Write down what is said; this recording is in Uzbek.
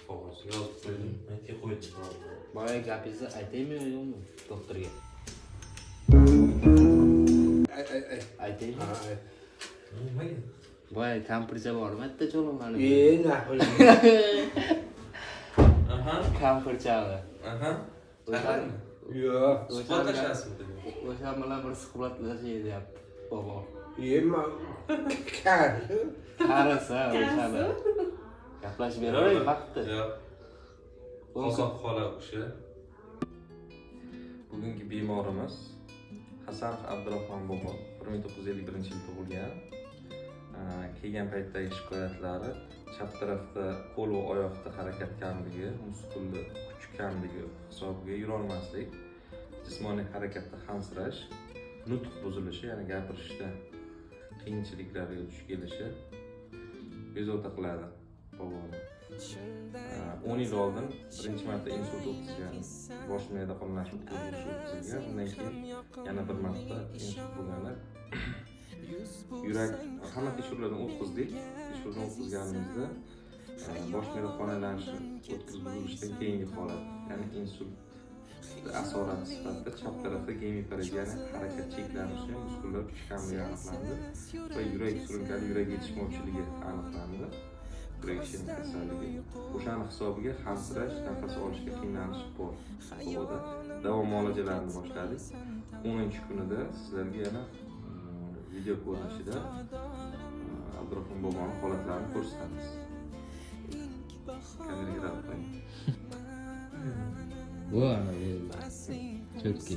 Qog'oz yozib qo'ydim, aytga qo'ydim. Boya gapingizni aytaymi yo'qmi doktorga? Aytaymi? Nimaga? Boya kampircha bormi bitta cho'loqlarni? Nahol. Aha. Kampirchami? Aha. O'sha- Yo'q. Suhbatlashasizmi? O'sha bilan bir suhbatlashaylik deyapti bobo. Yema. Kar. Qarasa o'shani. Gaplashib beravering vaqtda. Yo'q. Qozoq xola o'sha. Bugungi bemorimiz Hasanov Abdurahmon bobo 1951-yil tug'ilgan. Kelgan paytdagi shikoyatlari chap tarafda qo'l va oyoqda harakat kamligi, muskulli kuch kamligi hisobiga yura olmaslik, jismoniy harakatda hansirash, nutq buzilishi, ya'ni gapirishda qiyinchiliklarga duch kelishi bezovta qiladi boboni. 10 yil oldin birinchi marta insult o'tkazgan, bosh miyada qonlashib o'tkazilgan, undan keyin yana bir marta insult bo'lganda yurak hamma tekshiruvlardan o'tkazdik. Tekshiruvdan o'tkazganimizda bosh miyada qonlanishi o'tkazilishdan keyingi holat, ya'ni insult asorati sifatida chap tarafda gemipareziya, harakat cheklanishi, muskullar kuch kamligi aniqlandi va yurak surunkali yurak yetishmovchiligi aniqlandi. Yurak ishemik kasalligi. O'shani hisobiga hansirash, nafas olishga qiynalish bor. Boboda davom muolajalarini boshladik. 10-kunida sizlarga yana video ko'rinishida Abdurahmon boboning holatlarini ko'rsatamiz. Kameraga qo'ying. Bu ana cho'tki.